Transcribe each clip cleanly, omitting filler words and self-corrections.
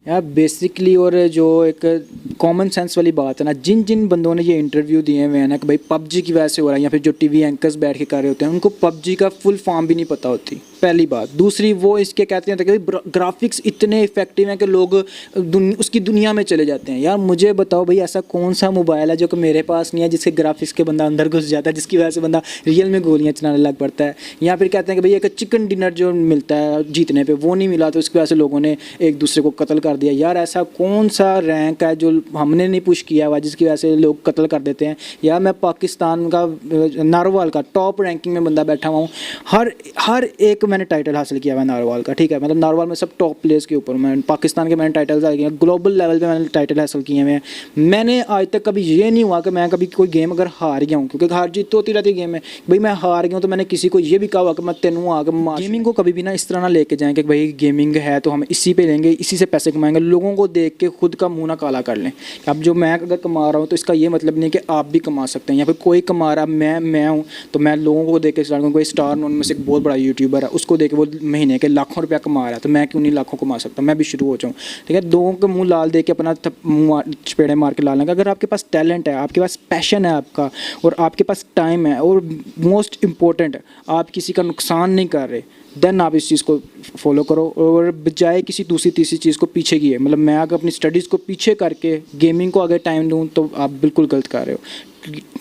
यार बेसिकली और जो एक कॉमन सेंस वाली बात है ना, जिन जिन बंदों ने ये इंटरव्यू दिए हुए हैं ना कि भाई पबजी की वजह से हो रहा है, या फिर जो टीवी एंकर्स बैठ के कर रहे होते हैं, उनको पबजी का फुल फॉर्म भी नहीं पता होती, पहली बात। दूसरी, वो इसके कहते हैं कि ग्राफिक्स इतने इफेक्टिव हैं कि लोग उसकी दुनिया में चले जाते हैं। यार मुझे बताओ भाई, ऐसा कौन सा मोबाइल है जो कि मेरे पास नहीं है जिसके ग्राफिक्स के बंदा अंदर घुस जाता है, जिसकी वजह से बंदा रियल में गोलियाँ चलाने लग पड़ता है। या फिर कहते हैं कि भाई एक चिकन डिनर जो मिलता है जीतने पर, वो नहीं मिला तो उसकी वजह से लोगों ने एक दूसरे को कत्ल कर दिया। यार ऐसा कौन सा रैंक है जो हमने नहीं पुश किया हुआ जिसकी वजह से लोग कत्ल कर देते हैं। यार मैं पाकिस्तान का नारोवाल का टॉप रैंकिंग में बंदा बैठा हुआ हूँ, हर एक मैंने टाइटल हासिल किया हुआ है नारोवाल का, ठीक है। मतलब नारोवाल में सब टॉप प्लेस के ऊपर, मैं पाकिस्तान के मैंने टाइटल्स हासिल किए, ग्लोबल लेवल पे मैंने टाइटल हासिल किए हुए हैं। मैंने आज तक कभी ये नहीं हुआ कि मैं कभी कोई गेम अगर हार गया हूँ, क्योंकि हार जीत तो होती रहती है गेम में, भाई मैं हार गया हूँ तो मैंने किसी को ये भी कहा हुआ कि मैं तेनू आके गेमिंग को कभी भी ना इस तरह ना लेके जाएँ कि भाई गेमिंग है तो हम इसी पे लेंगे, इसी से पैसे कमाएंगे। लोगों को देख के खुद का मुंह ना काला कर लें। अब जो मैं अगर कमा रहा हूँ तो इसका ये मतलब नहीं कि आप भी कमा सकते हैं, या फिर कोई कमा रहा मैं हूँ तो मैं लोगों को देख के स्टार्ट करूँ। कोई स्टार उनमें से एक बहुत बड़ा यूट्यूबर है, उसको देख के वो महीने के लाखों रुपया कमा रहा है, तो मैं क्यों नहीं लाखों कमा सकता, मैं भी शुरू हो जाऊँ, ठीक है। लोगों के मुँह लाल देख के अपना मुँह चपेड़े मार के लाल लेंगे। अगर आपके पास टैलेंट है, आपके पास पैशन है आपका, और आपके पास टाइम है, और मोस्ट इम्पोर्टेंट आप किसी का नुकसान नहीं कर रहे, देन आप इस चीज़ को फॉलो करो। और बजाय किसी दूसरी तीसरी चीज़ को पीछे किए, मतलब मैं अगर अपनी स्टडीज़ को पीछे करके गेमिंग को अगर टाइम दूँ तो आप बिल्कुल गलत कर रहे हो।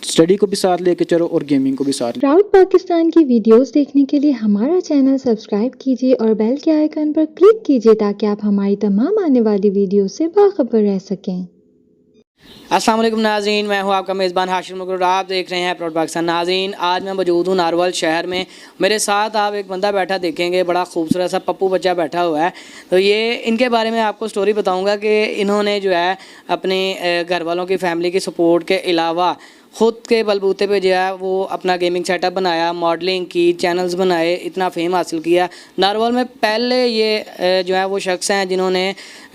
स्टडी को भी साथ लेके चलो और गेमिंग को भी साथ। प्राउड पाकिस्तान की वीडियोस देखने के लिए हमारा चैनल सब्सक्राइब कीजिए और बेल के आइकन पर क्लिक कीजिए ताकि आप हमारी तमाम आने वाली वीडियो से बाखबर रह सकें। अस्सलाम वालेकुम नाज़रीन, मैं हूं आपका मेज़बान हाशिम मुगल, आप देख रहे हैं प्राउड पाकिस्तान। नाज़रीन, आज मैं मौजूद हूं नारोवाल शहर में। मेरे साथ आप एक बंदा बैठा देखेंगे, बड़ा खूबसूरत सा पप्पू बच्चा बैठा हुआ है। तो ये इनके बारे में आपको स्टोरी बताऊंगा कि इन्होंने जो है अपने घर वालों की फैमिली की सपोर्ट के अलावा ख़ुद के बलबूते पे जो है वो अपना गेमिंग सेटअप बनाया, मॉडलिंग की, चैनल्स बनाए, इतना फेम हासिल किया। नारोवाल में पहले ये जो है वो शख्स हैं जिन्होंने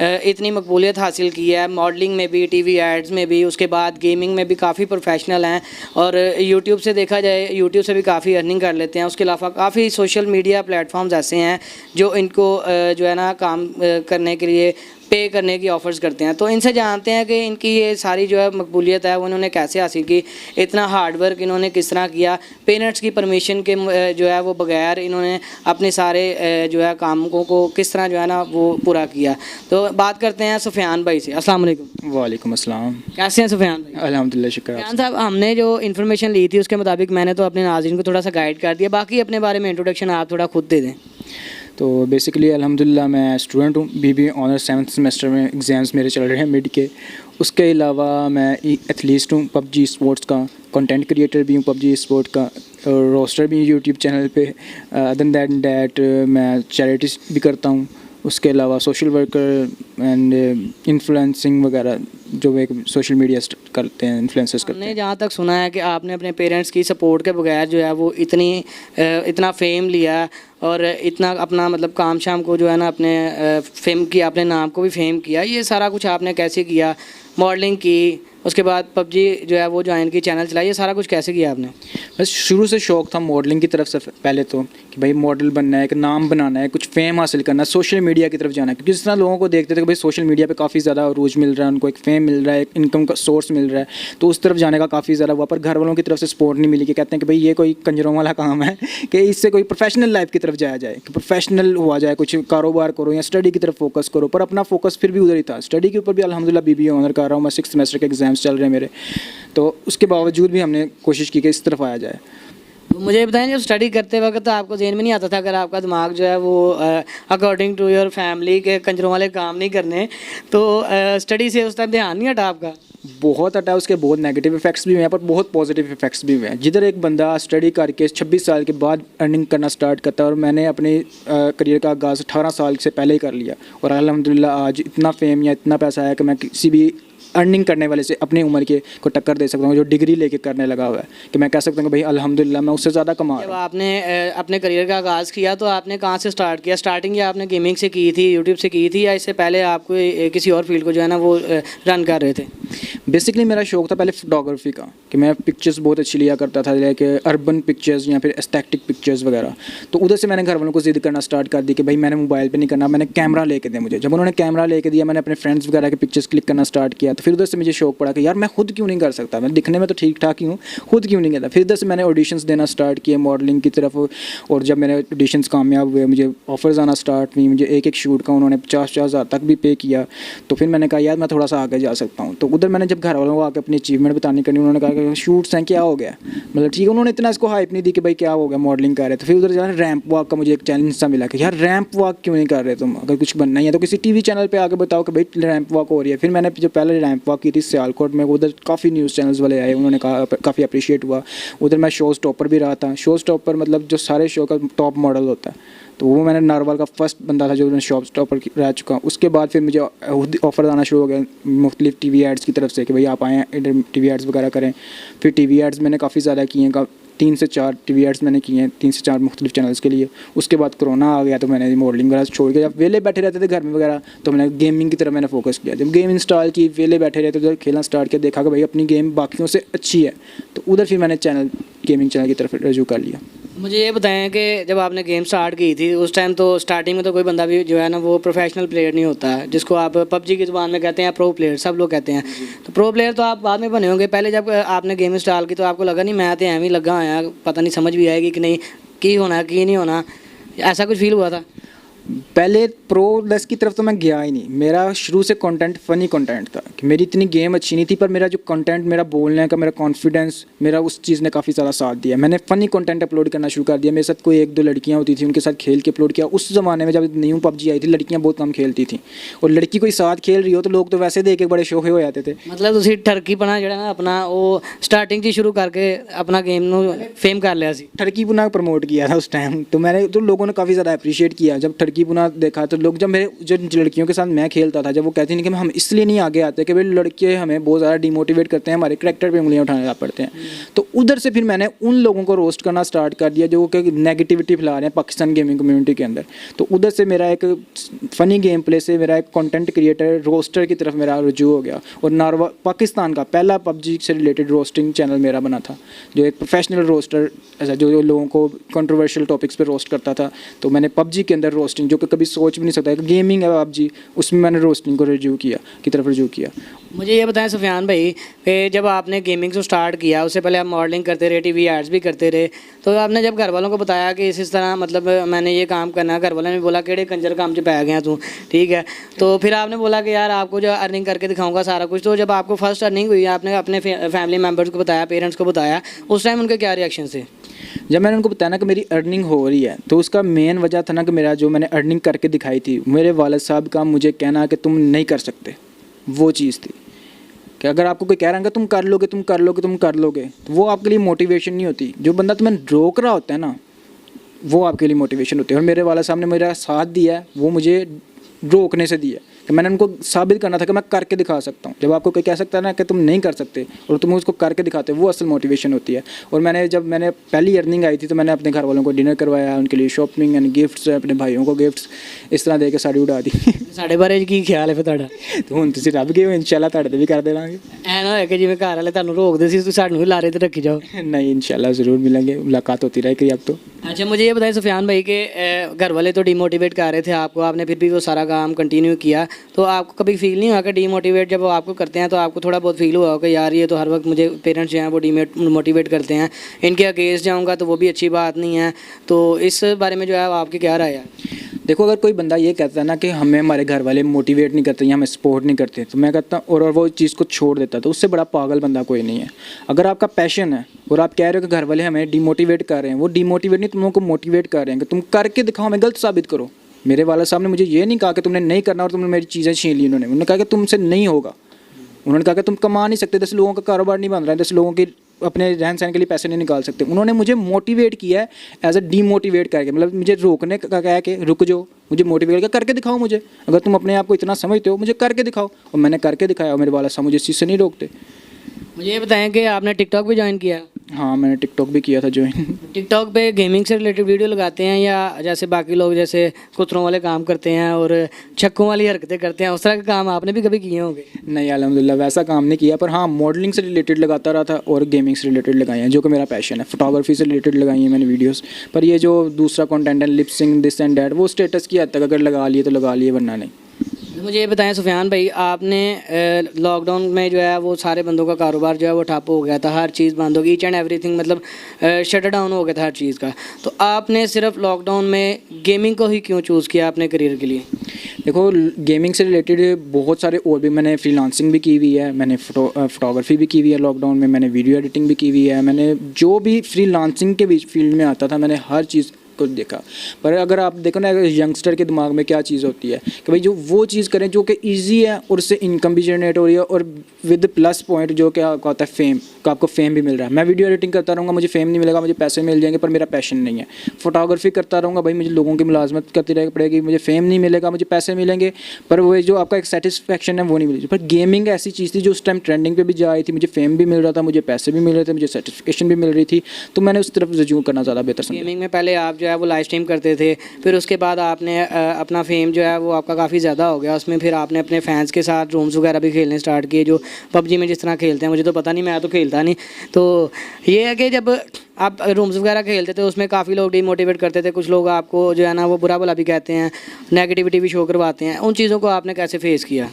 इतनी मकबूलियत हासिल की है, मॉडलिंग में भी, टीवी एड्स में भी, उसके बाद गेमिंग में भी काफ़ी प्रोफेशनल हैं। और यूट्यूब से देखा जाए, यूट्यूब से भी काफ़ी अर्निंग कर लेते हैं। उसके अलावा काफ़ी सोशल मीडिया प्लेटफॉर्म्स ऐसे हैं जो इनको जो है ना काम करने के लिए पे करने की ऑफ़र्स करते हैं। तो इनसे जानते हैं कि इनकी ये सारी जो है मकबूलियत है वो इन्होंने कैसे हासिल की, इतना हार्ड वर्क इन्होंने किस तरह किया, पेरेंट्स की परमिशन के जो है वो बगैर इन्होंने अपने सारे जो है कामों को किस तरह जो है ना वो पूरा किया। तो बात करते हैं सुफियान भाई से। अस्सलाम वालेकुम। वालेकुम अस्सलाम। कैसे हैं सुफियान भाई? अल्हम्दुलिल्लाह, शुक्र। सुफियान साहब, हमने जो इन्फॉर्मेशन ली थी उसके मुताबिक मैंने तो अपने नाज़रीन को थोड़ा सा गाइड कर दिया, बाकी अपने बारे में इंट्रोडक्शन आप थोड़ा खुद दे दें। तो बेसिकली अल्हम्दुलिल्लाह मैं स्टूडेंट हूँ, बीबी ऑनर्स 7th सेमेस्टर में एग्ज़ाम्स मेरे चल रहे हैं मिड के। उसके अलावा मैं एथलीट हूँ, पबजी स्पोर्ट्स का कंटेंट क्रिएटर भी हूँ, पबजी स्पोर्ट का रोस्टर भी यूट्यूब चैनल पे। अदर दैन डैट मैं चैरिटीज़ भी करता हूँ। उसके अलावा सोशल वर्कर एंड इन्फ्लुएंसिंग वगैरह जो एक सोशल मीडिया करते हैं, इन्फ्लुएंसर्स करते हैं। हमने जहाँ तक सुना है कि आपने अपने पेरेंट्स की सपोर्ट के बगैर जो है वो इतना फेम लिया और इतना अपना मतलब काम शाम को जो है ना अपने फेम किया, अपने नाम को भी फेम किया। ये सारा कुछ आपने कैसे किया? मॉडलिंग की, उसके बाद पबजी जो है वो ज्वाइन की, चैनल चलाई, ये सारा कुछ कैसे किया आपने? बस शुरू से शौक़ था मॉडलिंग की तरफ से पहले तो, कि भाई मॉडल बनना है, एक नाम बनाना है, कुछ फेम हासिल करना है, सोशल मीडिया की तरफ जाना है। क्योंकि जिस तरह लोगों को देखते थे कि भाई सोशल मीडिया पे काफ़ी ज़्यादा रूज मिल रहा है, उनको एक फेम मिल रहा है, एक इनकम का सोर्स मिल रहा है, तो उस तरफ जाने का काफ़ी ज़्यादा हुआ। पर घर वालों की तरफ से सपोर्ट नहीं मिली, कि कहते हैं कि भाई ये कोई कंजरों वाला काम है, कि इससे कोई प्रोफेशनल लाइफ की तरफ जाया जाए, कि प्रोफेशनल हुआ जाए, कुछ कारोबार करो या स्टडी की तरफ फोकस करो। पर अपना फोकस फिर भी उधर ही था, स्टडी के ऊपर भी अल्हम्दुलिल्लाह बीबीए ऑनर कर रहा हूँ मैं, 6th सेमेस्टर के एग्ज़ाम्स चल रहे हैं मेरे। तो उसके बावजूद भी हमने कोशिश की कि इस तरफ आया जाए। तो मुझे बताएं, जब स्टडी करते वक्त तो आपको ज़हन में नहीं आता था अगर आपका दिमाग जो है वो अकॉर्डिंग टू योर फैमिली के कंजरों वाले काम नहीं करने, तो स्टडी से उस टाइम ध्यान नहीं हटा आपका? बहुत हटा, उसके बहुत नेगेटिव इफेक्ट्स भी हुए हैं पर बहुत पॉजिटिव इफेक्ट्स भी हुए हैं। जिधर एक बंदा स्टडी करके 26 साल के बाद अर्निंग करना स्टार्ट करता है, और मैंने अपने करियर का आगाज़ 18 साल से पहले ही कर लिया, और अल्हम्दुलिल्लाह आज इतना फेम या इतना पैसा है कि मैं किसी भी अर्निंग करने वाले से अपनी उम्र के को टक्कर दे सकता हूँ, जो डिग्री लेके करने लगा हुआ है, कि मैं कह सकता हूँ कि भाई अल्हम्दुलिल्लाह मैं उससे ज़्यादा कमा जब रहा हूँ। आपने अपने करियर का आगाज़ किया तो आपने कहाँ से स्टार्ट किया? स्टार्टिंग या आपने गेमिंग से की थी, यूट्यूब से की थी, या इससे पहले आपको किसी और फील्ड को जो है ना वो रन कर रहे थे? बेसिकली मेरा शौक था पहले फोटोग्राफी का, कि मैं पिक्चर्स बहुत अच्छी लिया करता था, लाइक अर्बन पिक्चर्स या फिर एस्थेटिक पिक्चर्स वगैरह। तो उधर से मैंने घर वालों को ज़िद करना स्टार्ट कर दी कि भाई मैंने मोबाइल पे नहीं करना, मैंने कैमरा लेके दे मुझे। जब उन्होंने कैमरा लेके दिया, मैंने अपने फ्रेंड्स वगैरह के पिक्चर्स क्लिक करना स्टार्ट किया, तो फिर उधर से मुझे शौक पड़ा कि यार मैं खुद क्यों नहीं कर सकता, मैं दिखने में तो ठीक ठाक ही हूँ, खुद क्यों नहीं करता। फिर उधर से मैंने ऑडिशंस देना स्टार्ट किए मॉडलिंग की तरफ, और जब मैंने ऑडिशंस कामयाब हुए, मुझे ऑफर्स आना स्टार्ट हुई, मुझे एक शूट का उन्होंने 50-50 हज़ार तक भी पे किया। तो फिर मैंने कहा यार मैं थोड़ा सा आगे जा सकता हूँ। तो उधर मैंने जब घर वालों को आके अपनी अचीवमेंट बतानी करनी, उन्होंने कहा कि शूट्स हैं, क्या हो गया, मतलब ठीक है, उन्होंने इतना इसको हाइप नहीं दी कि भाई क्या हो गया, मॉडलिंग कर रहे। तो फिर उधर जाना रैंप वॉक का मुझे एक चैलेंज सा मिला कि यार रैंप वॉक क्यों नहीं कर रहे तुम, अगर कुछ बनना ही है तो किसी टीवी चैनल पे आके बताओ कि भाई रैंप वॉक हो रही है। फिर मैंने जो पहले रैंप वॉक की थी सियालकोट में, उधर काफ़ी न्यूज़ चैनल्स वाले आए, उन्होंने कहा काफ़ी अप्रिशिएट हुआ। उधर मैं शो स्टॉपर भी रहा था। शो स्टॉपर मतलब जो सारे शो का टॉप मॉडल होता है, तो वो मैंने नारवाल का फर्स्ट बंदा था जो मैं शॉप स्टॉपर रह चुका हूँ। उसके बाद फिर मुझे ऑफर आना शुरू हो गया मुख्तलिफ टीवी एड्स की तरफ से कि भाई आप आएँ इधर टीवी एड्स वगैरह करें। फिर टीवी एड्स मैंने काफ़ी ज़्यादा किए हैं, 3 से 4 टीवी एड्स मैंने किए हैं, 3 से 4 मुख्तलिफ चैनल्स के लिए। उसके बाद कोरोना आ गया तो मैंने मॉडलिंग वगैरह छोड़ के, जब वेले बैठे रहते थे घर में वगैरह, तो मैंने गेमिंग की तरफ मैंने फोकस किया। जब गेम इंस्टॉल की, वेले बैठे रहते तो खेलना स्टार्ट किया, देखा कि भाई अपनी गेम बाकियों से अच्छी है, तो उधर फिर मैंने गेमिंग चैनल की तरफ रजू कर लिया। मुझे ये बताएं कि जब आपने गेम स्टार्ट की थी उस टाइम तो स्टार्टिंग में तो कोई बंदा भी जो है ना वो प्रोफेशनल प्लेयर नहीं होता है, जिसको आप पबजी की ज़ुबान में कहते हैं प्रो प्लेयर, सब लोग कहते हैं। तो प्रो प्लेयर तो आप बाद में बने होंगे, पहले जब आपने गेम इंस्टॉल की तो आपको लगा नहीं मैं तो एवं ही लगा आया, पता नहीं समझ भी आएगी कि नहीं, की होना की नहीं होना, ऐसा कुछ फील हुआ था? पहले प्रो प्लस की तरफ तो मैं गया ही नहीं। मेरा शुरू से कंटेंट फ़नी कंटेंट था कि मेरी इतनी गेम अच्छी नहीं थी, पर मेरा जो कंटेंट, मेरा बोलने का, मेरा कॉन्फिडेंस, मेरा उस चीज़ ने काफ़ी ज़्यादा साथ दिया। मैंने फ़नी कंटेंट अपलोड करना शुरू कर दिया। मेरे साथ कोई 1-2 लड़कियां होती थी, उनके साथ खेल के अपलोड किया। उस ज़माने में जब न्यू पबजी आई थी, लड़कियाँ बहुत कम खेलती थी, और लड़की कोई साथ खेल रही हो तो लोग तो वैसे देख के बड़े शौके हो जाते थे। मतलब ਤੁਸੀਂ ਠਰਕੀਪਣਾ ਜਿਹੜਾ ਨਾ ਆਪਣਾ ਉਹ ਸਟਾਰਟਿੰਗ 'ਚ ਹੀ ਸ਼ੁਰੂ ਕਰਕੇ अपना गेम ਨੂੰ फेम कर लिया सी। ठरकी पुना प्रमोट किया था उस टाइम, तो मैंने तो लोगों ने काफ़ी ज़्यादा अप्रिशिएट किया। जब ठरकी पुना देखा तो लोग, जब मेरे जो लड़कियों के साथ मैं खेलता था, जब वो कहती नहीं कि हम इसलिए नहीं आगे आते कि भाई लड़के हमें बहुत ज़्यादा डिमोटिवेट करते हैं, हमारे करैक्टर पे उंगलियां उठाने पड़ते हैं, तो उधर से फिर मैंने उन लोगों को रोस्ट करना स्टार्ट कर दिया जो कि नेगेटिविटी फैला रहे हैं पाकिस्तान गेमिंग कम्युनिटी के अंदर। तो उधर से मेरा एक फ़नी गेम प्ले से मेरा एक कंटेंट क्रिएटर रोस्टर की तरफ मेरा रुजू हो गया, और नारवा पाकिस्तान का पहला पबजी से रिलेटेड रोस्टिंग चैनल मेरा बना था, जो एक प्रोफेशनल रोस्टर ऐसा जो लोगों को कंट्रोवर्शियल टॉपिक्स पे रोस्ट करता था। तो मैंने पबजी के अंदर रोस्टिंग, जो कि कभी सोच भी नहीं सकता कि गेमिंग है पबजी, उसमें मैंने रोस्टिंग को रिव्यू किया की तरफ रिव्यू किया। मुझे ये बताएं सुफियान भाई कि जब आपने गेमिंग को स्टार्ट किया उससे पहले आप मॉडलिंग करते रहे, टीवी एड्स भी करते रहे, तो आपने जब घर वालों को बताया कि इस तरह मतलब मैंने ये काम करना है, घर वालों ने बोला केड़े कंजर काम च पै गया तू, ठीक है, तो फिर आपने बोला कि यार आपको जो अर्निंग करके दिखाऊंगा सारा कुछ। तो जब आपको फर्स्ट अर्निंग हुई, आपने अपने फैमिली मेम्बर्स को बताया, पेरेंट्स को बताया, उस टाइम उनके क्या रिएक्शन थे? जब मैंने उनको बताया ना कि मेरी अर्निंग हो रही है, तो उसका मेन वजह था ना कि मेरा जो मैंने अर्निंग करके दिखाई थी, मेरे वालिद साहब का मुझे कहना कि तुम नहीं कर सकते, वो चीज़ थी कि अगर आपको कोई कह रहा है कि तुम कर लोगे, तुम कर लोगे, तुम कर लोगे, तो वो आपके लिए मोटिवेशन नहीं होती। जो बंदा तुम्हें रोक रहा होता है ना, वो आपके लिए मोटिवेशन होती है। और मेरे वाला साहब ने मेरा साथ दिया है, वो मुझे रोकने से दिया कि मैंने उनको साबित करना था कि मैं करके दिखा सकता हूँ। जब आपको कोई कह सकता है ना कि तुम नहीं कर सकते और तुम उसको करके दिखाते हो, वो असल मोटिवेशन होती है। और जब मैंने पहली अर्निंग आई थी तो मैंने अपने घर वालों को डिनर करवाया, उनके लिए शॉपिंग एंड गिफ्ट्स, अपने भाइयों को गिफ्ट्स इस तरह दे के साड़ी उड़ा दी। ਸਾਡੇ ਬਾਰੇ ਕੀ ਖਿਆਲ ਹੈ ਫਿਰ ਤੁਹਾਡਾ? तो ਹੁਣ ਤੁਸੀਂ ਰੱਬ ਗਏ ਹੋ, इंशाल्लाह ਤੁਹਾਡੇ ਤੇ ਵੀ ਕਰ ਦੇਵਾਂਗੇ। ਐ ਨਾ ਹੋਇਆ ਕਿ ਜਿਵੇਂ ਘਰ ਵਾਲੇ ਤੁਹਾਨੂੰ ਰੋਕਦੇ ਸੀ ਤੁਸੀਂ ਸਾਨੂੰ ਵੀ ਲਾਰੇ ਤੇ ਰੱਖੀ ਜਾਓ। नहीं, इंशाल्लाह ज़रूर मिलेंगे, मुलाकात होती रहेगी अब तो। अच्छा, मुझे ये बताएं सुफियान भाई कि घर वाले तो डिमोटिवेट कर रहे थे आपको, आपने फिर भी वो सारा काम कंटिन्यू किया, तो आपको कभी फील नहीं हुआ कि डिमोटिवेट जब वो आपको करते हैं तो आपको थोड़ा बहुत फील हुआ हो कि यार ये तो हर वक्त मुझे पेरेंट्स जो हैं वो डिमोटिवेट करते हैं, इनके अगेंस्ट जाऊंगा तो वो भी अच्छी बात नहीं है, तो इस बारे में जो है आपकी क्या राय है? देखो, अगर कोई बंदा ये कहता है ना कि हमें हमारे घर वाले मोटिवेट नहीं करते या हमें सपोर्ट नहीं करते, तो मैं कहता हूँ और वो चीज़ को छोड़ देता, तो उससे बड़ा पागल बंदा कोई नहीं है। अगर आपका पैशन है और आप कह रहे हो कि घर वाले हमें डिमोटिवेट कर रहे हैं, वो डिमोटिवेट नहीं, तुम लोगों को मोटिवेट कर रहे हैं कि तुम करके दिखाओ, हमें गलत साबित करो। मेरे वाला साहब ने मुझे ये नहीं कहा कि तुमने नहीं करना और तुमने मेरी चीज़ें छीन ली। उन्होंने कहा कि तुमसे नहीं होगा। उन्होंने कहा कि तुम कमा नहीं सकते, 10 लोगों का कारोबार नहीं बन रहा है, 10 लोगों की अपने रहन सहन के लिए पैसे नहीं निकाल सकते। उन्होंने मुझे मोटिवेट किया है एज अ डीमोटिवेट करके, मतलब मुझे रोकने का कहा कि रुक जाओ, मुझे मोटिवेट करके दिखाओ, मुझे अगर तुम अपने आप को इतना समझते हो मुझे करके दिखाओ, और मैंने करके दिखाया और मेरे वाला साहब मुझे इस चीज़ से नहीं रोकते। मुझे ये बताएं कि आपने टिकटॉक भी ज्वाइन किया? हाँ, मैंने टिकटॉक भी किया था ज्वाइन। टिकटॉक पे गेमिंग से रिलेटेड वीडियो लगाते हैं या जैसे बाकी लोग जैसे कुतरों वाले काम करते हैं और छक्कों वाली हरकतें करते हैं, उस तरह के काम आपने भी कभी किए होंगे? नहीं, अल्हम्दुलिल्लाह वैसा काम नहीं किया, पर हाँ मॉडलिंग से रिलेटेड लगाता रहा था और गेमिंग से रिलेटेड लगाए हैं, जो कि मेरा पैशन है। फोटोग्राफी से रिलेटेड लगाई हैं मैंने वीडियोस, पर ये जो दूसरा कंटेंट है लिपसिंग दिस एंड डैट, वो स्टेटस की हद तक अगर लगा लिए तो लगा लिए, वरना नहीं। मुझे ये बताएं सुफियान भाई, आपने लॉकडाउन में जो है वो सारे बंदों का कारोबार जो है वो ठप हो गया था, हर चीज़ बंद हो गई, ईच एंड एवरीथिंग मतलब शट डाउन हो गया था हर चीज़ का, तो आपने सिर्फ लॉकडाउन में गेमिंग को ही क्यों चूज़ किया अपने करियर के लिए? देखो, गेमिंग से रिलेटेड बहुत सारे और भी मैंने फ्रीलांसिंग भी की हुई है, मैंने फोटोग्राफी भी की हुई है लॉकडाउन में, मैंने वीडियो एडिटिंग भी की हुई है, मैंने जो भी फ्रीलांसिंग के बीच फील्ड में आता था मैंने हर चीज़ को देखा। पर अगर आप देखो ना, यंगस्टर के दिमाग में क्या चीज़ होती है कि भाई जो वो चीज़ करें जो कि ईजी है और उससे इनकम भी जनरेट हो रही है, और विद प्लस पॉइंट जो क्या होता है फेम, का आपको फेम भी मिल रहा है। मैं वीडियो एडिटिंग करता रहूँगा, मुझे फेम नहीं मिलेगा, मुझे पैसे मिल जाएंगे, पर मेरा पैशन नहीं है। फोटोग्राफी करता रहूँगा, भाई मुझे लोगों की मुलाजमत करती रह पड़ेगी, मुझे फेम नहीं मिलेगा, मुझे पैसे मिलेंगे, पर वो जो आपका एक सेटिस्फेक्शन है वो नहीं मिलेगी। पर गेमिंग ऐसी चीज़ थी जो उस टाइम ट्रेंडिंग पे भी जा रही थी, मुझे फेम भी मिल रहा था, मुझे पैसे भी मिल रहे थे, मुझे सर्टिफिकेशन भी मिल रही थी, तो मैंने उस तरफ रजू करना ज़्यादा बेहतर समझा। गेमिंग में पहले आप जो है वो लाइव स्ट्रीम करते थे, फिर उसके बाद आपने अपना फेम जो है वो आपका काफ़ी ज़्यादा हो गया, उसमें फिर आपने अपने फैंस के साथ रूम्स वगैरह भी खेलने स्टार्ट किए, जो पबजी में जिस तरह खेलते हैं, मुझे तो पता नहीं, मैं तो खेलता नहीं। तो ये है कि जब आप रूम्स वगैरह खेलते थे उसमें काफ़ी लोग डीमोटिवेट करते थे, कुछ लोग आपको जो है ना वो बुरा भला भी कहते हैं, नेगेटिविटी भी शो करवाते हैं, उन चीज़ों को आपने कैसे फेस किया?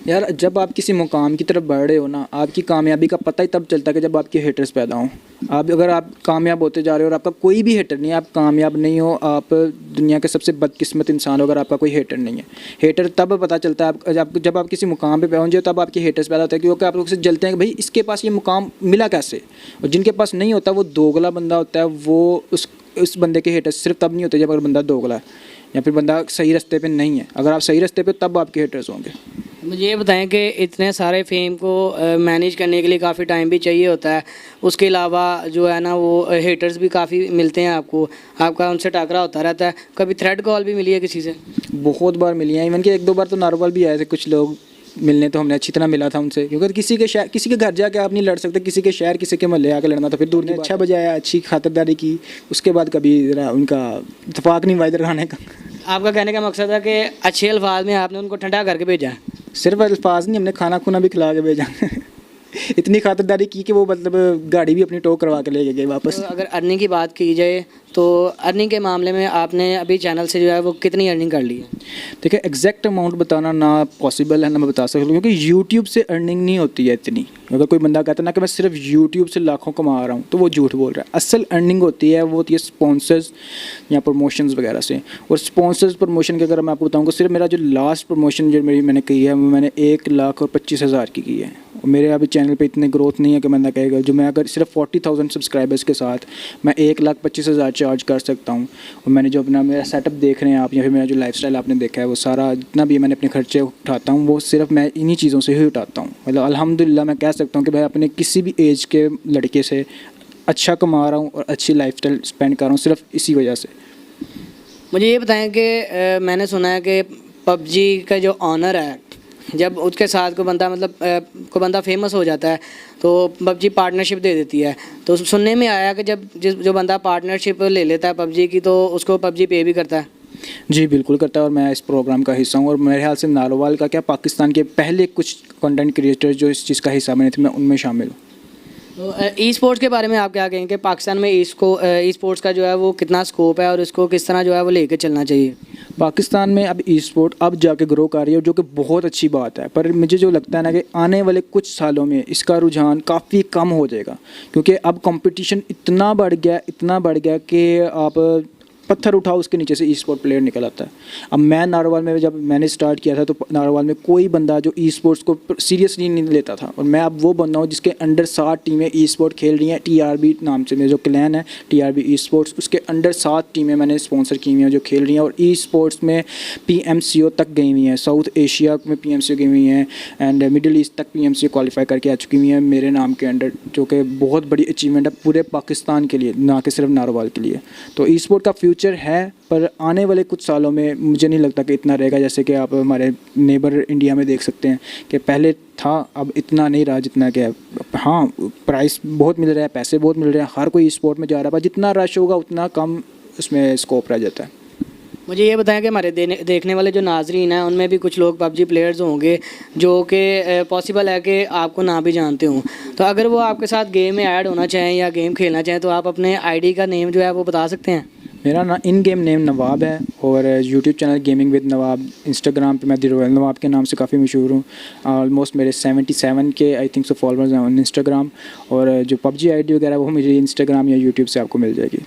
यार, जब आप किसी मुकाम की तरफ बढ़ रहे हो ना, आपकी कामयाबी का पता ही तब चलता है कि जब आपके हेटर्स पैदा हों। अगर आप कामयाब होते जा रहे हो और आपका कोई भी हेटर नहीं है, आप कामयाब नहीं हो, आप दुनिया के सबसे बदकिस्मत इंसान हो अगर आपका कोई हेटर नहीं है। हेटर तब पता चलता है जब आप किसी मुकाम पे पहुंचे, तब आपके हेटर्स पैदा होते हैं, क्योंकि आप लोग से जलते हैं कि भाई इसके पास ये मुकाम मिला कैसे। और जिनके पास नहीं होता वो दोगला बंदा होता है, वो उस बंदे के हेटर्स सिर्फ तब नहीं होते जब अगर बंदा दोगला है या फिर बंदा सही रास्ते पे नहीं है। अगर आप सही रास्ते पे तब आपके हेटर्स होंगे। मुझे ये बताएं कि इतने सारे फेम को मैनेज करने के लिए काफ़ी टाइम भी चाहिए होता है, उसके अलावा जो है ना वो हेटर्स भी काफ़ी मिलते हैं आपको, आपका उनसे टकरा होता रहता है, कभी थ्रेड कॉल भी मिली है किसी से? बहुत बार मिली है, इवन कि एक दो बार तो नारोवाल भी आए थे कुछ लोग मिलने, तो हमने अच्छी तरह मिला था उनसे, क्योंकि किसी के घर जाके आप नहीं लड़ सकते, किसी के शहर किसी के मोहल्ले आके लड़ना तो फिर दूर। अच्छा बजाया, अच्छी खातिरदारी की, उसके बाद कभी उनका इतफाक नहीं हुआ इधर खाने का। आपका कहने का मकसद है कि अच्छे अल्फाज में आपने उनको ठंडा करके भेजा? सिर्फ अल्फाज नहीं, हमने खाना खुना भी खिला के भेजा। इतनी खातिरदारी की कि वो मतलब गाड़ी भी अपनी टो करवा के ले गए वापस। तो अगर अर्निंग की बात की जाए तो अर्निंग के मामले में आपने अभी चैनल से जो है वो कितनी अर्निंग कर ली है? देखिए, एग्जैक्ट अमाउंट बताना ना पॉसिबल है ना मैं बता सकता हूँ, क्योंकि यूट्यूब से अर्निंग नहीं होती है इतनी। अगर कोई बंदा कहता है ना कि मैं सिर्फ यूट्यूब से लाखों कमा रहा हूँ, तो वो झूठ बोल रहा है। असल अर्निंग होती है वो होती है स्पॉन्सर्स या प्रमोशंस वगैरह से। और स्पॉन्सर्स प्रमोशन के अगर मैं आपको बताऊँ, सिर्फ मेरा जो लास्ट प्रमोशन जो मैंने की है वो मैंने 1,25,000 की है। और मेरे अभी चैनल पे इतने ग्रोथ नहीं है कि बंदा कहेगा, जो मैं अगर सिर्फ 40,000 सब्सक्राइबर्स के साथ मैं 1,25,000 चार्ज कर सकता हूँ। और मैंने जो अपना मेरा सेटअप देख रहे हैं आप, या फिर मेरा जो लाइफस्टाइल आपने देखा है, वो सारा जितना भी मैंने अपने खर्चे उठाता हूँ वो सिर्फ मैं इन्हीं चीज़ों से ही उठाता हूँ। मतलब अल्हम्दुलिल्लाह मैं कह सकता हूँ कि भाई अपने किसी भी एज के लड़के से अच्छा कमा रहा हूँ और अच्छी लाइफस्टाइल स्पेंड कर रहा हूँ सिर्फ इसी वजह से। मुझे ये बताएं कि मैंने सुना है कि पबजी का जो ऑनर है, जब उसके साथ कोई बंदा मतलब कोई बंदा फेमस हो जाता है तो पबजी पार्टनरशिप दे देती है। तो सुनने में आया कि जब जो बंदा पार्टनरशिप ले लेता है पबजी की, तो उसको पबजी पे भी करता है। जी बिल्कुल करता है, और मैं इस प्रोग्राम का हिस्सा हूँ। और मेरे ख्याल से नारोवाल का क्या, पाकिस्तान के पहले कुछ कंटेंट क्रिएटर जो इस चीज़ का हिस्सा बने थे, मैं उनमें शामिल हूँ। तो ई स्पोर्ट्स के बारे में आप क्या कहेंगे? पाकिस्तान में ई स्पोर्ट्स का जो है वो कितना स्कोप है और इसको किस तरह जो है वो लेके चलना चाहिए? पाकिस्तान में अब ई स्पोर्ट अब जाके ग्रो कर रही है, जो कि बहुत अच्छी बात है। पर मुझे जो लगता है ना कि आने वाले कुछ सालों में इसका रुझान काफ़ी कम हो जाएगा, क्योंकि अब कंपटीशन इतना बढ़ गया कि आप पत्थर उठाओ उसके नीचे से ई स्पोर्ट प्लेयर निकल आता है। अब मैं नारोवाल में जब मैंने स्टार्ट किया था तो नारोवाल में कोई बंदा जो ई स्पोर्ट्स को सीरियसली नहीं लेता था, और मैं अब वो बंदा हूँ जिसके अंडर 7 टीमें ई स्पोर्ट खेल रही हैं। TRB नाम से मेरा जो क्लैन है TRB ई स्पोर्ट्स, उसके अंडर 7 टीमें मैंने स्पॉन्सर की हुई हैं जो खेल रही हैं, और ई स्पोर्ट्स में PMCO तक गई हुई हैं, साउथ एशिया में PMCO गई हुई हैं एंड मिडिल ईस्ट तक PMCO क्वालिफाई करके आ चुकी हुई हैं मेरे नाम के अंडर, जो कि बहुत बड़ी अचीवमेंट है पूरे पाकिस्तान के लिए, ना कि सिर्फ नारोवाल के लिए। तो ई स्पोर्ट का फ्यूचर है, पर आने वाले कुछ सालों में मुझे नहीं लगता कि इतना रहेगा। जैसे कि आप हमारे नेबर इंडिया में देख सकते हैं कि पहले था, अब इतना नहीं रहा जितना कि हाँ प्राइस बहुत मिल रहा है, पैसे बहुत मिल रहे हैं, हर कोई स्पोर्ट में जा रहा है, पर जितना रश होगा उतना कम उसमें स्कोप रह जाता है। मुझे ये बताएं कि हमारे देखने वाले जो नाजरीन हैं उनमें भी कुछ लोग PUBG प्लेयर्स होंगे जो कि पॉसिबल है कि आपको ना भी जानते हों, तो अगर वो आपके साथ गेम में ऐड होना चाहें या गेम खेलना चाहें तो आप अपने ID का नेम जो है वो बता सकते हैं? मेरा इन गेम नेम नवाब है, और YouTube channel gaming with Nawab, Instagram पे मैं द रॉयल नवाब के नाम से काफ़ी मशहूर हूँ। ऑलमोस्ट मेरे 77 के आई थिंक सो फॉलोअर्स हैं ऑन इंस्टाग्राम, और जो PUBG ID वगैरह वो मेरी इंस्टाग्राम या यूट्यूब से आपको मिल जाएगी।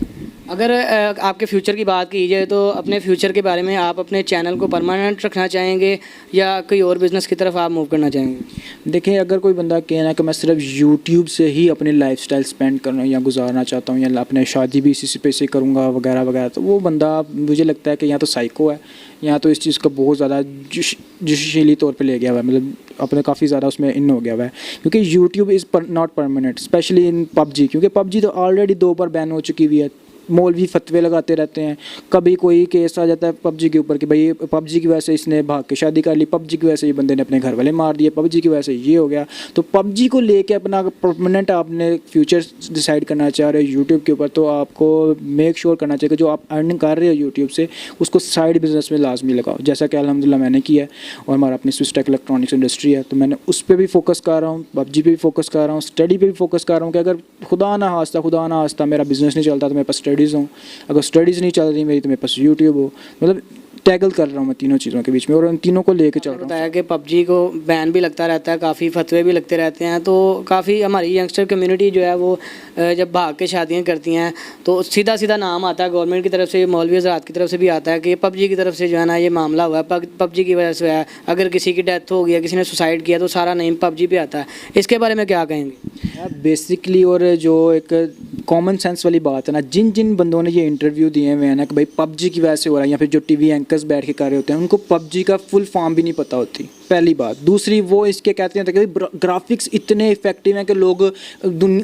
अगर आपके फ्यूचर की बात की जाए तो अपने फ्यूचर के बारे में आप अपने चैनल को परमानेंट रखना चाहेंगे या कोई और बिज़नेस की तरफ आप मूव करना चाहेंगे? देखिए, अगर कोई बंदा कहना कि मैं सिर्फ यूट्यूब से ही अपनी लाइफस्टाइल स्पेंड करना या गुजारना चाहता हूँ, या अपने शादी भी इसी पे से करूँगा वगैरह वगैरह, तो वो बंदा मुझे लगता है कि या तो साइको है या तो इस चीज़ को बहुत ज़्यादा जोशीली तौर पे ले गया हुआ है, मतलब अपने काफ़ी ज़्यादा उसमें इन हो गया हुआ है। क्योंकि YouTube is not permanent, specially in PUBG, क्योंकि PUBG तो ऑलरेडी 2 बार बैन हो चुकी हुई है। मौलवी फतवे लगाते रहते हैं, कभी कोई केस आ जाता है PUBG के ऊपर कि भाई PUBG की वजह से इसने भाग के शादी कर ली, PUBG की वजह से ये बंदे ने अपने घर वाले मार दिए, PUBG की वजह से ये हो गया। तो PUBG को लेके अपना परमानेंट आपने फ्यूचर डिसाइड करना चाह रहे हो यूट्यूब के ऊपर, तो आपको मेक श्योर करना चाहिए कि जो आप अर्निंग कर रहे हो यूट्यूब से उसको साइड बिजनेस में लाजमी लगाओ, जैसा कि अल्हम्दुलिल्लाह मैंने किया है, और हमारा अपनी स्विस टेक इलेक्ट्रॉनिक्स इंडस्ट्री है, तो मैंने उस पर भी फोकस कर रहा हूँ, PUBG पे भी फोकस कर रहा हूँ, स्टडी पे भी फोकस कर रहा हूँ कि अगर खुदा ना खास्ता मेरा बिजनेस नहीं चलता तो मेरे पास स्टडीज़ हों, अगर स्टडीज़ नहीं चल रही मेरी तो मेरे पास यूट्यूब हो। मतलब टैकल कर रहा हूँ मैं तीनों चीज़ों के बीच में, और उन तीनों को लेके चल रहा हूँ। बताया कि PUBG को बैन भी लगता रहता है, काफ़ी फतवे भी लगते रहते हैं, तो काफ़ी हमारी यंगस्टर कम्युनिटी जो है वो जब भाग के शादियाँ करती हैं तो सीधा सीधा नाम आता है गवर्नमेंट की तरफ से, मौलवी हज़रात की तरफ से भी आता है कि PUBG की तरफ से जो है ना ये मामला हुआ है, PUBG की वजह से है, अगर किसी की डेथ हो गई, किसी ने सुसाइड किया तो सारा नेम PUBG पे आता है। इसके बारे में क्या कहेंगे? बेसिकली, और जो एक कॉमन सेंस वाली बात है ना, जिन जिन बंदों ने ये इंटरव्यू दिए हुए हैं ना कि भाई PUBG की वजह से हो रहा है, या फिर जो TV एंकर्स बैठ के कर रहे होते हैं, उनको PUBG का फुल फॉर्म भी नहीं पता होती, पहली बात। दूसरी, वो इसके कहते हैं कि ग्राफिक्स इतने इफेक्टिव हैं कि लोग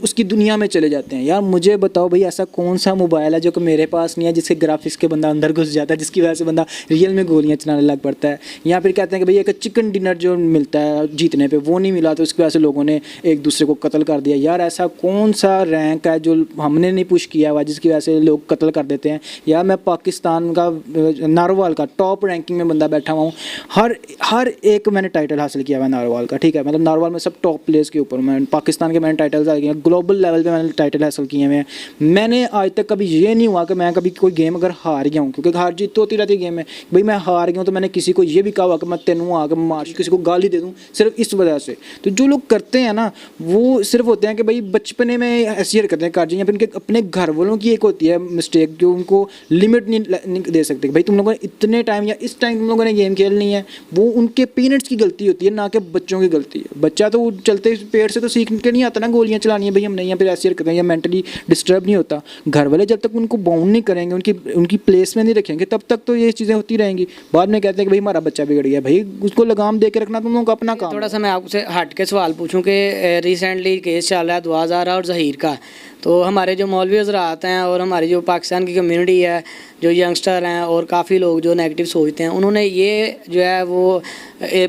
उसकी दुनिया में चले जाते हैं। यार मुझे बताओ भाई, ऐसा कौन सा मोबाइल है जो कि मेरे पास नहीं है जिसके ग्राफिक्स के बंदा अंदर घुस जाता है, जिसकी वजह से बंदा रियल में गोलियाँ चलाने लग पड़ता है। या फिर कहते हैं कि भाई एक चिकन डिनर जो मिलता है जीतने पे, वो नहीं मिला तो उसकी वजह से लोगों ने एक दूसरे को कत्ल कर दिया। यार ऐसा कौन सा रैंक है जो हमने नहीं पुश किया हुआ जिसकी वजह से लोग कत्ल कर देते हैं? यार मैं पाकिस्तान का नारोवाल का टॉप रैंकिंग में बंदा बैठा हुआ हूँ, हर एक मैंने टाइटल हासिल किया हुआ है नारोवाल का, ठीक है, मतलब नारोवाल में सब टॉप प्लेयर्स के ऊपर मैं पाकिस्तान के मैंने टाइटल्स हासिल किए, ग्लोबल लेवल पे मैंने टाइटल हासिल किए हुए हैं। मैंने आज तक कभी ये नहीं हुआ कि मैं कभी कोई गेम अगर हार गया हूँ, क्योंकि हार जीत तो होती रहती है गेम में, भाई मैं हार गया हूँ तो मैंने किसी को ये भी कहा हुआ कि मैं तेनू आकर मार किसी को गाली दे दूँ सिर्फ इस वजह से। तो जो लोग करते हैं ना वो सिर्फ होते हैं कि भाई बचपने में ऐसी हरकतें कर जाएं, या फिर उनके अपने घर वालों की एक होती है मिस्टेक जो उनको लिमिट नहीं दे सकते, भाई तुम लोगों ने इतने टाइम या इस टाइम तुम लोगों ने गेम खेलनी है, वो उनके पेरेंट्स की गलती होती है, ना कि बच्चों की गलती है। बच्चा तो चलते पेड़ से तो सीख के नहीं आता ना गोलियां चलानी है भाई हमने, या फिर ऐसी हरकतें, या मेंटली डिस्टर्ब नहीं होता। घर वाले जब तक उनको बाउंड नहीं करेंगे, उनकी प्लेस में नहीं रखेंगे, तब तक तो ये चीज़ें होती रहेंगी। बाद में कहते हैं कि भाई हमारा बच्चा बिगड़ गया, भाई उसको लगाम दे के रखना तुम लोगों का अपना काम। थोड़ा सा मैं आपसे हट के सवाल पूछूं कि रिसेंटली केस चल रहा है दुआ ज़ारा और ज़हीर का, तो हमारे जो मौलवी हज़रात हैं और हमारी जो पाकिस्तान की कम्युनिटी है, जो यंगस्टर हैं और काफ़ी लोग जो नेगेटिव सोचते हैं, उन्होंने ये जो है वो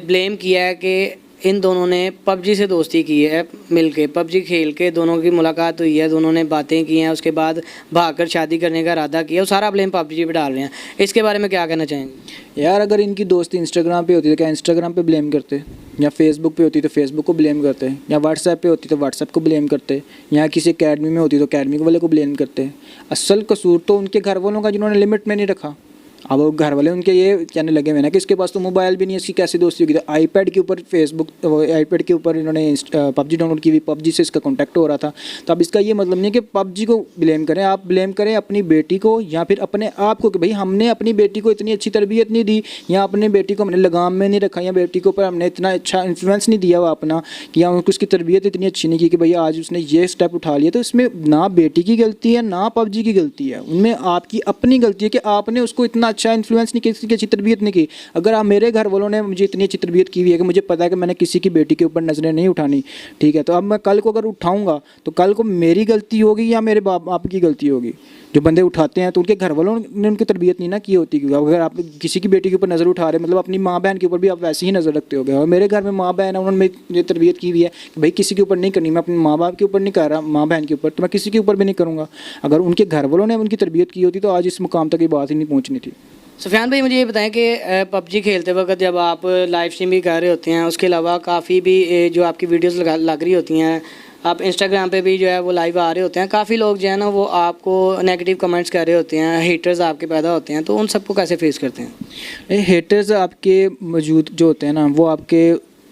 ब्लेम किया है कि इन दोनों ने PUBG से दोस्ती की है, मिलके PUBG खेल के दोनों की मुलाकात हुई है, दोनों ने बातें की हैं, उसके बाद भागकर शादी करने का इरादा किया, वो सारा ब्लेम PUBG पे डाल रहे हैं। इसके बारे में क्या कहना चाहेंगे? यार अगर इनकी दोस्ती इंस्टाग्राम पे होती तो क्या इंस्टाग्राम पे ब्लेम करते, या फेसबुक पे होती तो फेसबुक को ब्लेम करते, या व्हाट्सएप पे होती तो व्हाट्सएप को ब्लेम करते, या किसी अकेडमी में होती तो अकेडमी वाले को ब्लेम करते। असल कसूर तो उनके घर वालों का जिन्होंने लिमिट में नहीं रखा। अब वो घर वाले उनके ये कहने लगे हुए ना कि इसके पास तो मोबाइल भी नहीं है, इसकी कैसे दोस्ती होगी। तो आईपैड के ऊपर फेसबुक, आईपैड के ऊपर इन्होंने पबजी डाउनलोड की हुई, पबजी से इसका कॉन्टैक्ट हो रहा था। तो अब इसका ये मतलब नहीं है कि पबजी को ब्लेम करें, आप ब्लेम करें अपनी बेटी को या फिर अपने आप को कि भाई हमने अपनी बेटी को इतनी अच्छी तरबियत नहीं दी, या अपने बेटी को हमने लगाम में नहीं रखा, या बेटी के ऊपर हमने इतना अच्छा इन्फ्लुएंस नहीं दिया हुआ अपना, कि या उसकी तरबियत इतनी अच्छी नहीं की कि भैया आज उसने ये स्टेप उठा लिया। तो इसमें ना बेटी की गलती है ना पबजी की गलती है, उनमें आपकी अपनी गलती है कि आपने उसको इतना अच्छा इन्फ्लुएंस नहीं किया, इसकी अच्छी तरबियत नहीं की। अगर आप मेरे घर वालों ने मुझे इतनी अच्छी तरबियत की हुई है कि मुझे पता है कि मैंने किसी की बेटी के ऊपर नज़रें नहीं उठानी, ठीक है, तो अब मैं कल को अगर उठाऊंगा तो कल को मेरी गलती होगी या मेरे बाप बाप की गलती होगी। जो बंदे उठाते हैं तो उनके घर वालों ने उनकी तरबियत नहीं ना की होती, क्योंकि अगर आप किसी की बेटी के ऊपर नज़र उठा रहे मतलब अपनी माँ बहन के ऊपर भी आप वैसे ही नज़र रखते होगे। और मेरे घर में माँ बहन है, उन्होंने मेरी तरबियत की हुई है कि भाई किसी के ऊपर नहीं करनी, मैं अपने माँ बाप के ऊपर नहीं कर रहा, माँ बहन के ऊपर, तो मैं किसी के ऊपर भी नहीं करूँगा। अगर उनके घर वालों ने उनकी तरबियत की होती तो आज इस मुकाम तक ये बात ही नहीं पहुँचनी थी। सुफियान भाई, मुझे ये बताएं कि पबजी खेलते वक्त जब आप लाइव स्ट्रीम भी कर रहे होते हैं, उसके अलावा काफ़ी भी जो आपकी वीडियोस लग रही होती हैं, आप इंस्टाग्राम पे भी जो है वो लाइव आ रहे होते हैं, काफ़ी लोग जो है ना वो आपको नेगेटिव कमेंट्स कर रहे होते हैं, हेटर्स आपके पैदा होते हैं, तो उन सबको कैसे फेस करते हैं? हेटर्स आपके मौजूद जो होते हैं ना, वो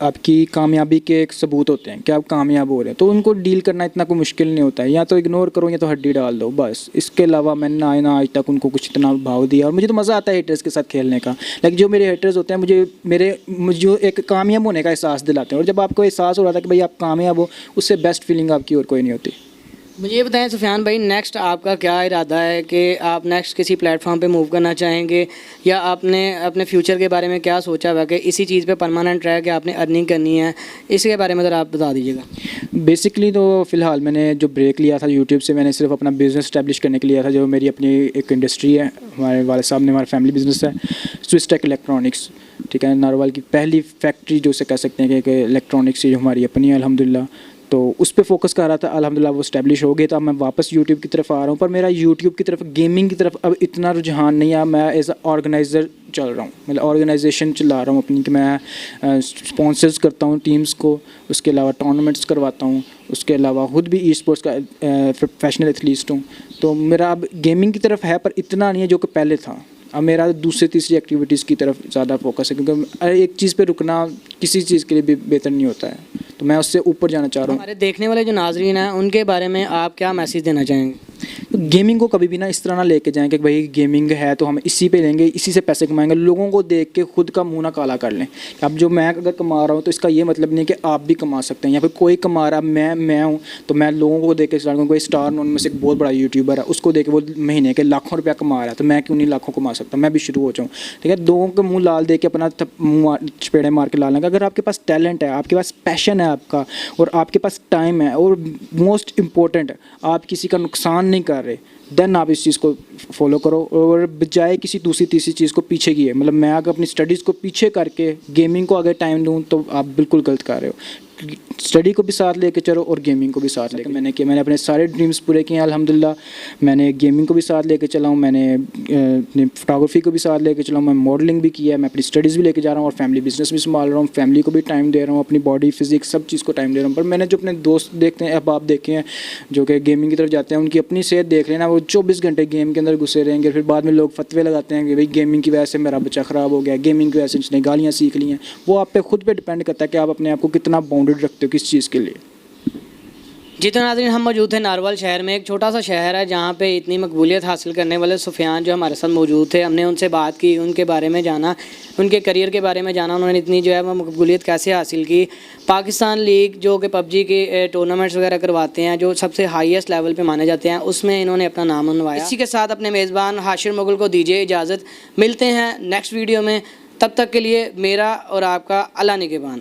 आपकी कामयाबी के एक सबूत होते हैं कि आप कामयाब हो रहे हैं, तो उनको डील करना इतना कोई मुश्किल नहीं होता है। या तो इग्नोर करो या तो हड्डी डाल दो, बस। इसके अलावा मैंने ना आज तक उनको कुछ इतना भाव दिया, और मुझे तो मज़ा आता है हेटर्स के साथ खेलने का। लेकिन जो मेरे हेटर्स होते हैं मुझे एक कामयाब होने का एहसास दिलाते हैं, और जब आपको एहसास हो रहा था कि भाई आप कामयाब हो, उससे बेस्ट फीलिंग आपकी और कोई नहीं होती। मुझे ये बताएं सुफियान भाई, नेक्स्ट आपका क्या इरादा है कि आप नेक्स्ट किसी प्लेटफॉर्म पे मूव करना चाहेंगे, या आपने अपने फ्यूचर के बारे में क्या सोचा हुआ कि इसी चीज़ पे परमानेंट रह के आपने अर्निंग करनी है, इसके बारे में ज़रा आप बता दीजिएगा। बेसिकली तो फ़िलहाल मैंने जो ब्रेक लिया था यूट्यूब से, मैंने सिर्फ अपना बिज़नेस स्टैब्लिश करने के लिए था, जो मेरी अपनी एक इंडस्ट्री है, हमारे वाले साहब ने, हमारा फैमिली बिज़नेस है, स्विस टेक इलेक्ट्रॉनिक्स, ठीक है, नारोवाल की पहली फैक्ट्री जो से कह सकते हैं कि इलेक्ट्रॉनिक्स की जो हमारी अपनी है अल्हम्दुलिल्लाह। तो उस पे फोकस कर रहा था, अल्हम्दुलिल्लाह वो स्टैब्लिश हो गया। तो अब मैं वापस यूट्यूब की तरफ आ रहा हूँ, पर मेरा यूट्यूब की तरफ, गेमिंग की तरफ अब इतना रुझान नहीं है। मैं एज अ ऑर्गेनाइज़र चल रहा हूँ, मतलब ऑर्गेनाइजेशन चला रहा हूँ अपनी, कि मैं स्पॉन्सर्स करता हूँ टीम्स को, उसके अलावा टूर्नामेंट्स करवाता हूँ, उसके अलावा खुद भी ई स्पोर्ट्स का प्रोफेशनल एथलीट हूँ। तो मेरा अब गेमिंग की तरफ है, पर इतना नहीं है जो कि पहले था। अब मेरा दूसरी तीसरी एक्टिविटीज़ की तरफ ज़्यादा फोकस है, क्योंकि एक चीज़ पे रुकना किसी चीज़ के लिए भी बेहतर नहीं होता है, तो मैं उससे ऊपर जाना चाह रहा हूँ। हमारे देखने वाले जो नाजरीन हैं उनके बारे में आप क्या मैसेज देना चाहेंगे? तो गेमिंग को कभी भी ना इस तरह ना लेके जाएं कि भाई गेमिंग है तो हम इसी पे लेंगे, इसी से पैसे कमाएंगे। लोगों को देख के खुद का मुंह ना काला कर लें। अब जो मैं अगर कमा रहा हूँ तो इसका ये मतलब नहीं कि आप भी कमा सकते हैं, या फिर कोई कमा रहा, मैं हूँ तो मैं लोगों को देख के स्टार्ट करूँ। कोई स्टार उनमें से एक बहुत बड़ा यूट्यूबर है, उसको देख के वो महीने के लाखों रुपया कमा रहा है, तो मैं क्यों नहीं लाखों कमा सकता, मैं भी शुरू हो जाऊँ, ठीक है। लोगों के मुँह लाल देख के अपना मुँह चपेड़े मार के ला लेंगे। अगर आपके पास टैलेंट है, आपके पास पैशन है आपका, और आपके पास टाइम है, और मोस्ट इम्पोर्टेंट आप किसी का नुकसान नहीं कर रहे, देन आप इस चीज़ को फॉलो करो। और बजाय किसी दूसरी तीसरी चीज़ को पीछे किए, मतलब मैं अगर अपनी स्टडीज़ को पीछे करके गेमिंग को अगर टाइम दूँ तो आप बिल्कुल गलत कर रहे हो। स्टडी को भी साथ लेके चलो और गेमिंग को भी साथ लेके मैंने अपने सारे ड्रीम्स पूरे किए हैं अल्हम्दुलिल्लाह। मैंने गेमिंग को भी साथ लेके चला हूँ, मैंने फोटोग्राफी को भी साथ लेके चला हूँ, मैं मॉडलिंग भी किया है, मैं अपनी स्टडीज़ भी लेके जा रहा हूँ, और फैमिली बिजनेस भी संभाल रहा हूँ, फैमिली को भी टाइम दे रहा हूँ, अपनी बॉडी फिजिक्स सब चीज़ को टाइम दे रहा हूँ। पर मैंने जो अपने दोस्त देखते हैं, अहबाब देखे हैं जो कि गेमिंग की तरफ जाते हैं, उनकी अपनी सेहत देख लेना, वो 24 घंटे गेम के अंदर घुसे रहेंगे। फिर बाद में लोग फतवे लगाते हैं कि भाई गेमिंग की वजह से मेरा बच्चा ख़राब हो गया, गेमिंग की वजह से उसने गालियाँ सीख ली हैं। वो आप पे खुद पे डिपेंड करता है कि आप अपने आप को कितना बाउंडेड रखते हो किस चीज़ के लिए। जी तो नाज़रीन, हम मौजूद थे नारवल शहर में, एक छोटा सा शहर है जहाँ पे इतनी मकबूलियत हासिल करने वाले सुफियान जो हमारे साथ मौजूद थे। हमने उनसे बात की, उनके बारे में जाना, उनके करियर के बारे में जाना, उन्होंने इतनी जो है वो मकबूलियत कैसे हासिल की। पाकिस्तान लीग जो कि पबजी के टूर्नामेंट्स वगैरह करवाते हैं, जो सबसे हाईएस्ट लेवल पे माने जाते हैं, उसमें इन्होंने अपना नाम मनवाया। इसी के साथ अपने मेज़बान हाशिर मुगल को दीजिए इजाज़त। मिलते हैं नेक्स्ट वीडियो में, तब तक के लिए मेरा और आपका अल्लाह निगहबान।